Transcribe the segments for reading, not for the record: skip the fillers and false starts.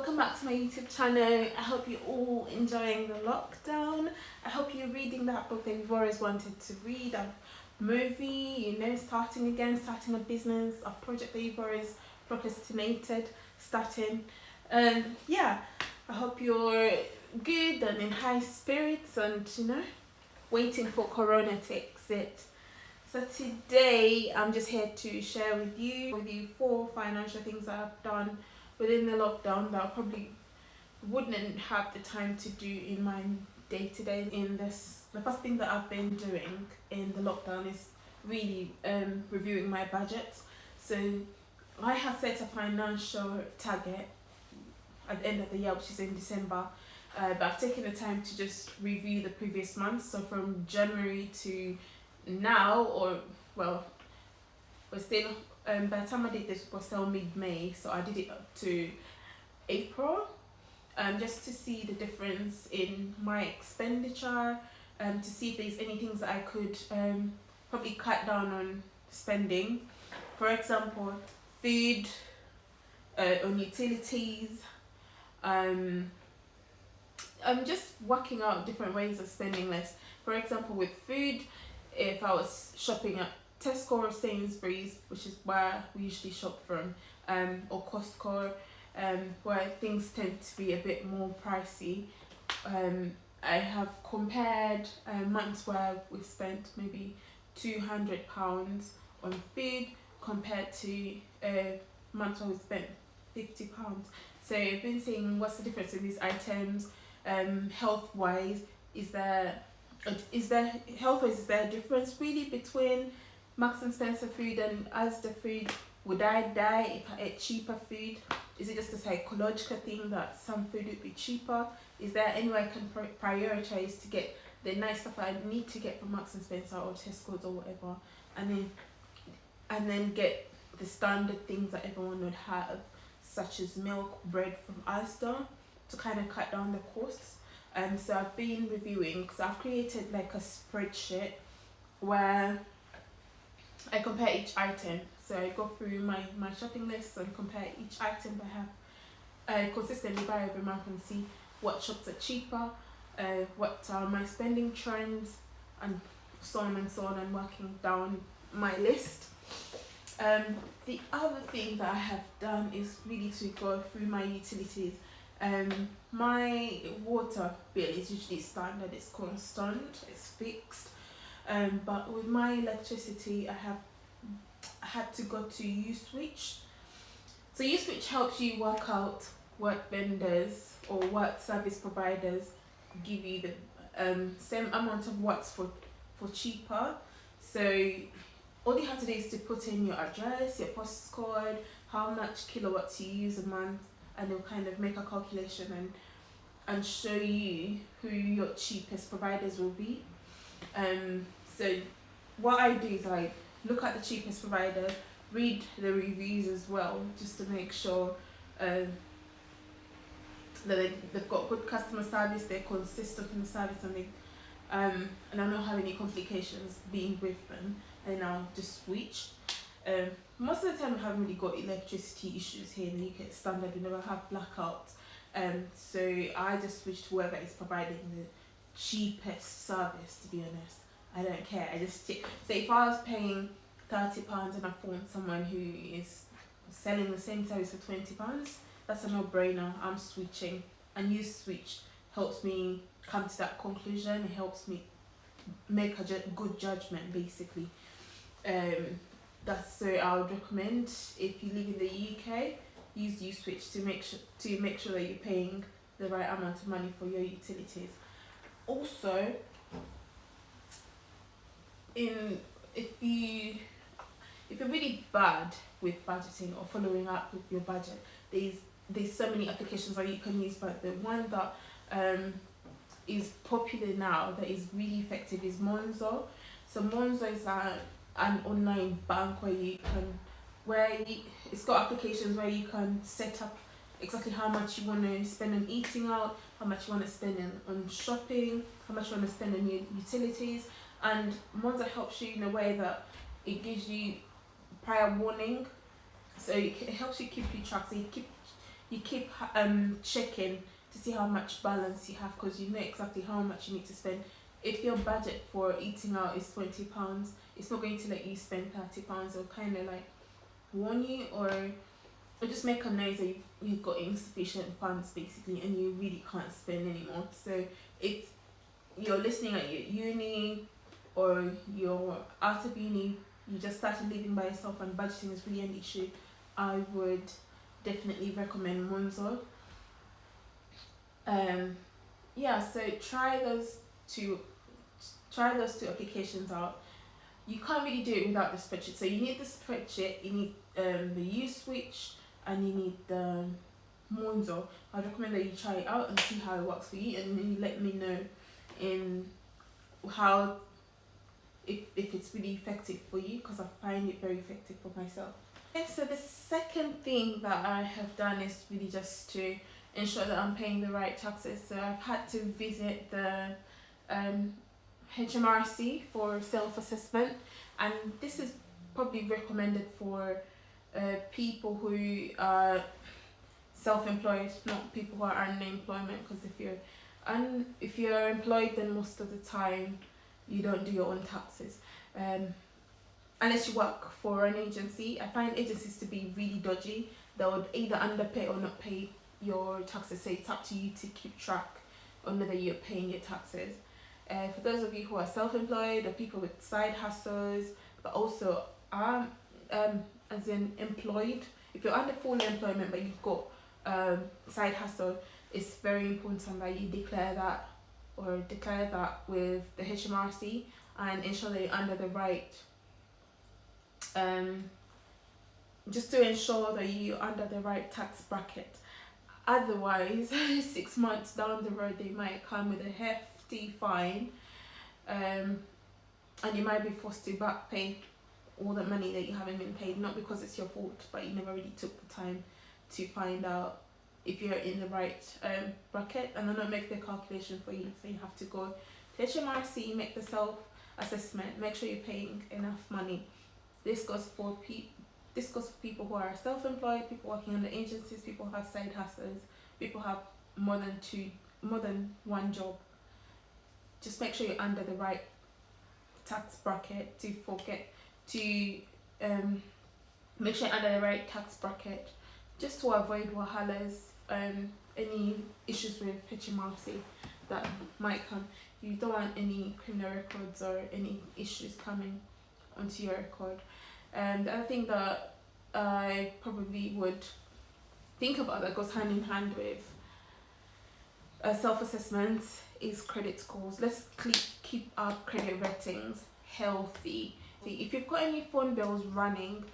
welcome back to my YouTube channel. I hope you're all enjoying the lockdown. I hope you're reading that book that you've always wanted to read, a movie, starting again, starting a business, a project that you've always procrastinated starting. And yeah, I hope you're good and in high spirits and waiting for Corona to exit. So today I'm just here to share with you 4 financial things that I've done within the lockdown that I probably wouldn't have the time to do in my day-to-day. The first thing that I've been doing in the lockdown is really reviewing my budget. So I have set a financial target at the end of the year, which is in December. But I've taken the time to just review the previous months. So from January to now, we're still by the time I did this was still mid-May, so I did it up to April, just to see the difference in my expenditure, to see if there's any things that I could probably cut down on spending. For example, food, on utilities. I'm just working out different ways of spending less. For example, with food, if I was shopping at Tesco or Sainsbury's, which is where we usually shop from, or Costco, where things tend to be a bit more pricey, I have compared months where we've spent maybe £200 on food compared to months where we spent £50. So I've been seeing what's the difference in these items, health-wise. Is there a difference really between Marks and Spencer food and Asda food? Would I die if I ate cheaper food? Is it just a psychological thing that some food would be cheaper? Is there any way I can prioritize to get the nice stuff I need to get from Marks and Spencer or Tesco's or whatever, and then get the standard things that everyone would have, such as milk, bread from Asda, to kind of cut down the costs? So I've been reviewing, because I've created like a spreadsheet where I compare each item. So I go through my shopping list and compare each item that I have. I consistently buy every month and see what shops are cheaper, what are my spending trends, and so on, and working down my list. The other thing that I have done is really to go through my utilities. My water bill is usually standard, it's constant, it's fixed. But with my electricity, I had to go to Uswitch. So Uswitch helps you work out what vendors or what service providers give you the same amount of watts for cheaper. So all you have to do is to put in your address, your postcode, how much kilowatts you use a month, and they'll kind of make a calculation and show you who your cheapest providers will be. So what I do is I look at the cheapest provider, read the reviews as well, just to make sure that they've got good customer service, they're consistent in the service, and I don't have any complications being with them, and I'll just switch. Most of the time I haven't really got electricity issues here in the UK. It's standard, we never have blackouts. So I just switch to whoever is providing the cheapest service, to be honest. I don't care, I just check. So if I was paying £30 and I found someone who is selling the same service for £20, that's a no-brainer, I'm switching. And Uswitch helps me come to that conclusion, it helps me make a good judgment, basically. So I would recommend, if you live in the UK, use Uswitch to make sure that you're paying the right amount of money for your utilities. Also, if you're really bad with budgeting or following up with your budget, there's so many applications that you can use, but the one that is popular now that is really effective is Monzo. So Monzo is an online bank it's got applications where you can set up exactly how much you want to spend on eating out, how much you want to spend on shopping, how much you want to spend on your utilities. And Monzo helps you in a way that it gives you prior warning, so it helps you keep track. So you keep checking to see how much balance you have, because you know exactly how much you need to spend. If your budget for eating out is £20, it's not going to let you spend £30. Or kind of like warn you, or just make a noise that you've got insufficient funds basically, and you really can't spend anymore. So if you're listening at your uni, or you're out of uni, you just started living by yourself and budgeting is really an issue, I would definitely recommend Monzo. Yeah, so two try those two applications out. You can't really do it without the spreadsheet. So you need the spreadsheet, you need the U-Switch, and you need the Monzo. I'd recommend that you try it out and see how it works for you, and then you let me know in how if it's really effective for you, because I find it very effective for myself. Okay, so the second thing that I have done is really just to ensure that I'm paying the right taxes. So I've had to visit the HMRC for self-assessment, and this is probably recommended for people who are self-employed, not people who are unemployment. Because if you're employed, then most of the time you don't do your own taxes, unless you work for an agency. I find agencies to be really dodgy. They would either underpay or not pay your taxes, so it's up to you to keep track on whether you're paying your taxes. For those of you who are self-employed, or people with side hustles, but also are as in employed, if you're under full employment but you've got side hustle, it's very important that you declare that with the HMRC, and ensure that you're under the right just to ensure that you're under the right tax bracket. Otherwise 6 months down the road they might come with a hefty fine, and you might be forced to back pay all the money that you haven't been paid, not because it's your fault, but you never really took the time to find out if you're in the right bracket, and then they'll make the calculation for you. So you have to go to HMRC, make the self-assessment, make sure you're paying enough money. This goes for people who are self-employed, people working under agencies, people who have side hustles, people who have more than one job. Just make sure you're under the right tax bracket make sure you're under the right tax bracket, just to avoid wahalas, any issues with HMRC that might come. You don't want any criminal records or any issues coming onto your record. The other thing that I probably would think about that goes hand in hand with self-assessment is credit scores. Let's keep our credit ratings healthy. If you've got any phone bills running,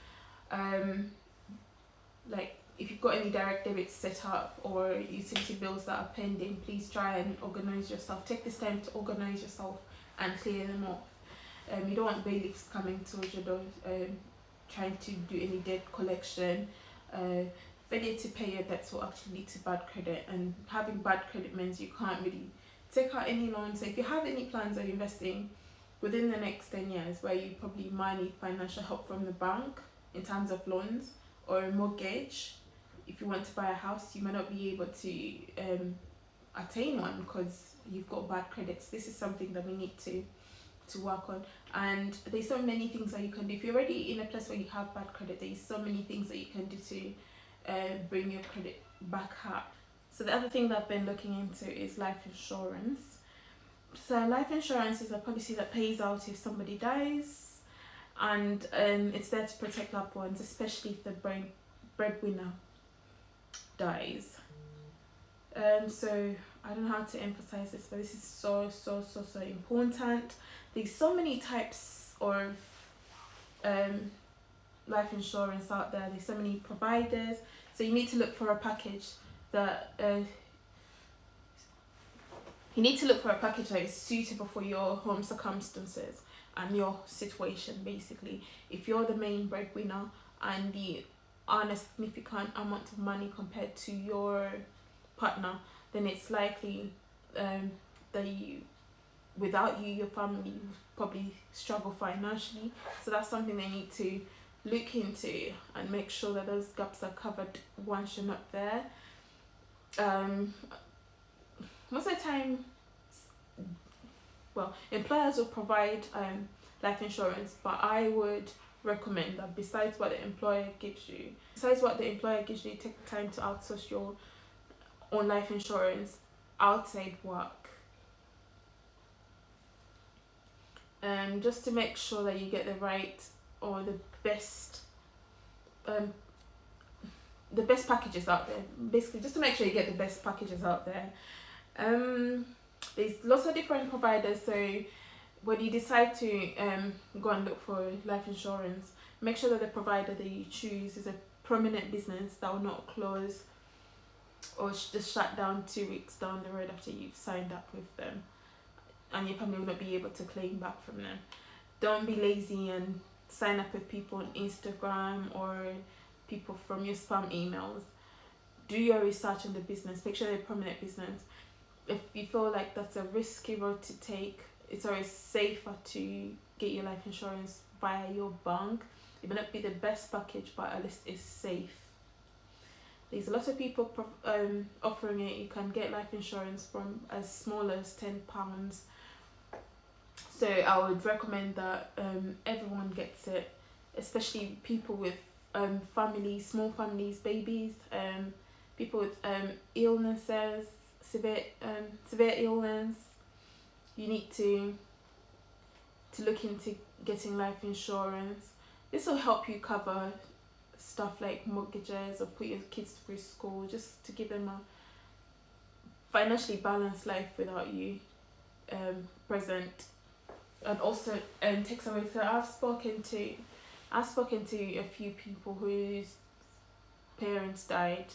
like if you've got any direct debits set up or utility bills that are pending, please try and organise yourself. Take this time to organise yourself and clear them off. You don't want bailiffs coming towards your door trying to do any debt collection. Failure to pay your debts will actually lead to bad credit, and having bad credit means you can't really take out any loans. So if you have any plans of investing within the next 10 years where you probably might need financial help from the bank in terms of loans or a mortgage, if you want to buy a house, you might not be able to attain one because you've got bad credits. This is something that we need to work on, and there's so many things that you can do. If you're already in a place where you have bad credit, there's so many things that you can do to bring your credit back up. So the other thing that I've been looking into is life insurance. So life insurance is a policy that pays out if somebody dies, and it's there to protect loved ones, especially if the breadwinner dies. So I don't know how to emphasize this, but this is so important. There's so many types of life insurance out there. There's so many providers, so you need to look for a package that is suitable for your home circumstances and your situation. Basically, if you're the main breadwinner and you earn a significant amount of money compared to your partner, then it's likely that without you, your family will probably struggle financially. So that's something they need to look into and make sure that those gaps are covered once you're not there. um, most of the time, well, employers will provide life insurance, but I would recommend that besides what the employer gives you, take time to outsource your own life insurance outside work. Just to make sure that you get the right or um, the best packages out there. Basically, just to make sure you get the best packages out there. There's lots of different providers, so when you decide to go and look for life insurance, make sure that the provider that you choose is a prominent business that will not close or just shut down 2 weeks down the road after you've signed up with them, and your family will not be able to claim back from them. Don't be lazy and sign up with people on Instagram or people from your spam emails. Do your research on the business. Make sure they're a prominent business. If you feel like that's a risky road to take, it's always safer to get your life insurance via your bank. It may not be the best package, but at least it's safe. There's a lot of people offering it. You can get life insurance from as small as £10. So I would recommend that everyone gets it, especially people with families, small families, babies, people with illnesses, severe illness. You need to look into getting life insurance. This will help you cover stuff like mortgages or put your kids through school, just to give them a financially balanced life without you present, and also takes away. So I've spoken to a few people whose parents died.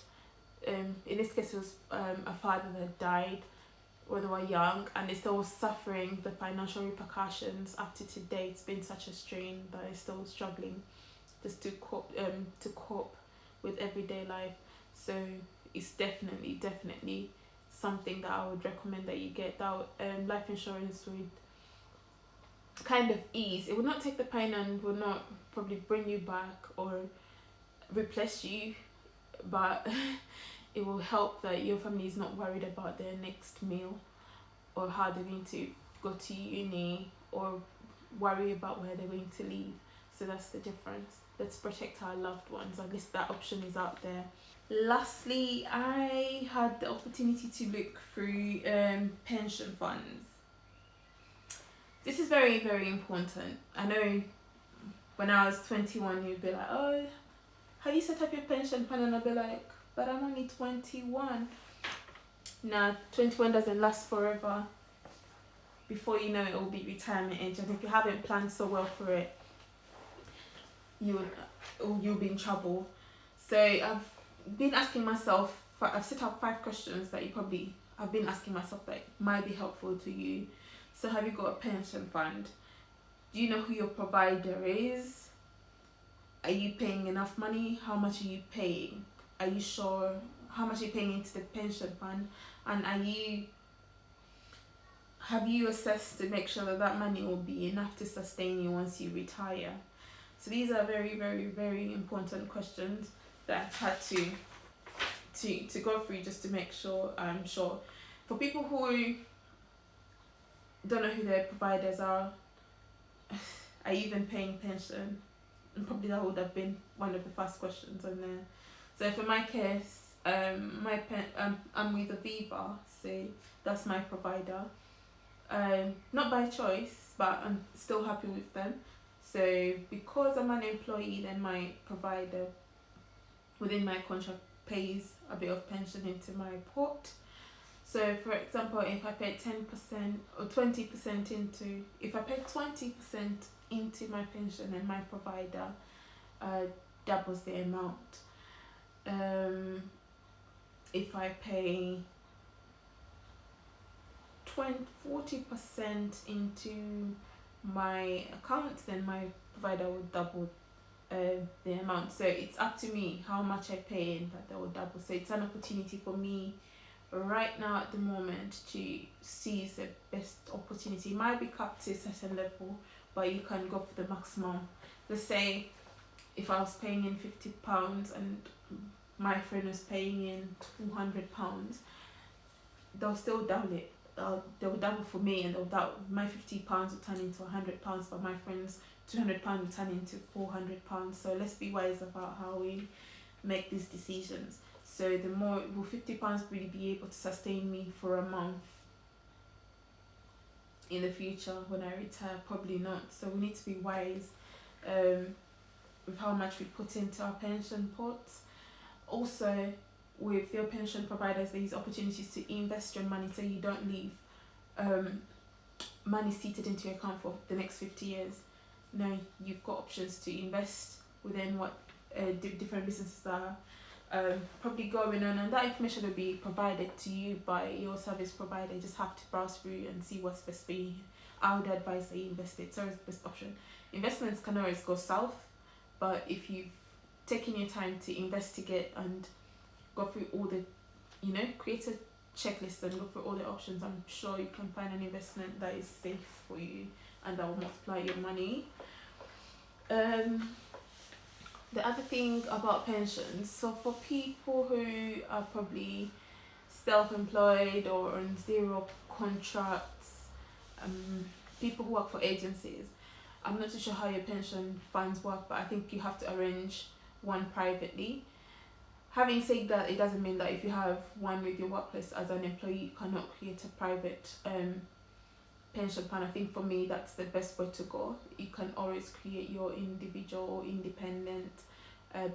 In this case, it was a father that died when they were young, and they're still suffering the financial repercussions up to today. It's been such a strain that they're still struggling just to cope with everyday life. So it's definitely something that I would recommend that you get. That life insurance would kind of ease. It would not take the pain and would not probably bring you back or replace you, but it will help that your family is not worried about their next meal or how they're going to go to uni or worry about where they're going to live. So that's the difference. Let's protect our loved ones. At least that option is out there. Lastly, I had the opportunity to look through pension funds. This is very, very important. I know when I was 21, you'd be like, oh, have you set up your pension fund? And I'd be like, but I'm only 21. Nah, 21 doesn't last forever. Before you know it, will be retirement age. And if you haven't planned so well for it, you'll be in trouble. So I've been asking myself, I've set up 5 questions that I've been asking myself that might be helpful to you. So have you got a pension fund? Do you know who your provider is? Are you paying enough money? How much are you paying? Are you sure how much are you paying into the pension fund? And have you assessed to make sure that money will be enough to sustain you once you retire? So these are very, very, very important questions that I've had to go through just to make sure I'm sure. For people who don't know who their providers are you even paying pension? And probably that would have been one of the first questions on there. So for my case, I'm with Aviva, so that's my provider. Not by choice, but I'm still happy with them. So because I'm an employee, then my provider within my contract pays a bit of pension into my pot. So for example, if I pay 10% or 20% if I pay 20% into my pension, and my provider doubles the amount. If I pay 40% into my account, then my provider will double the amount. So it's up to me how much I pay in that they will double. So it's an opportunity for me right now at the moment to seize the best opportunity. It might be capped to a certain level, but you can go for the maximum. Let's say if I was paying in £50 and my friend was paying in £200, they'll still double it. They'll double for me, and they'll double, my £50 will turn into £100, but my friend's £200 will turn into £400. So let's be wise about how we make these decisions. So the more, will £50 really be able to sustain me for a month in the future when I retire? Probably not. So we need to be wise with how much we put into our pension pots. Also, with your pension providers, there's opportunities to invest your money so you don't leave money seated into your account for the next 50 years. Now you've got options to invest within what different businesses are probably going on, and that information will be provided to you by your service provider. You just have to browse through and see what's best for you. I would advise that you invest it. So it's the best option. Investments can always go south, but if you've taken your time to investigate and go through all the, create a checklist and go through all the options, I'm sure you can find an investment that is safe for you and that will multiply your money. The other thing about pensions, so for people who are probably self-employed or on zero contracts, people who work for agencies, I'm not too sure how your pension funds work, but I think you have to arrange one privately. Having said that, it doesn't mean that if you have one with your workplace as an employee, you cannot create a private pension fund. I think for me that's the best way to go. You can always create your individual independent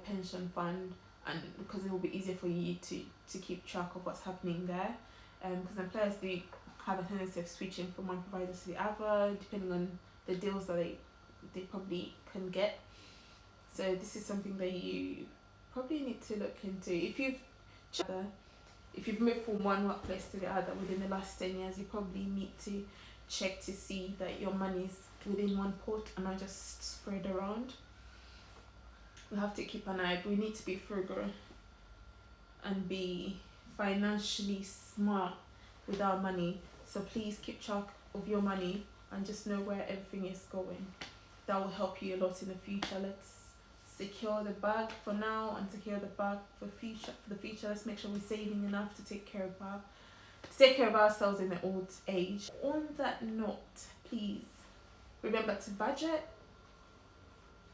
pension fund, and because it will be easier for you to keep track of what's happening there, because employers do have a tendency of switching from one provider to the other depending on the deals that they probably can get. So this is something that you probably need to look into. If you've moved from one workplace to the other within the last 10 years, you probably need to check to see that your money's within one pot and not just spread around. We have to keep an eye. We need to be frugal and be financially smart with our money. So please keep track of your money and just know where everything is going. That will help you a lot in the future. Let's secure the bag for now and secure the bag for the future. Let's make sure we're saving enough to take care of ourselves in the old age. On that note, please remember to budget,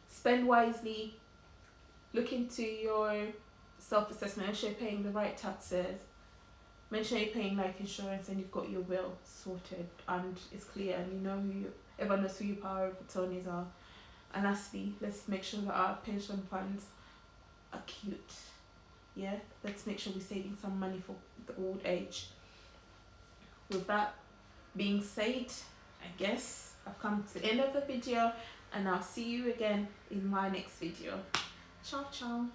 spend wisely, look into your self-assessment, make sure you're paying the right taxes, make sure you're paying life insurance, and you've got your will sorted and it's clear, and everyone knows who your power of attorneys are. And lastly, let's make sure that our pension funds are cute. Yeah, let's make sure we're saving some money for the old age. With that being said, I guess I've come to the end of the video, and I'll see you again in my next video. Ciao ciao.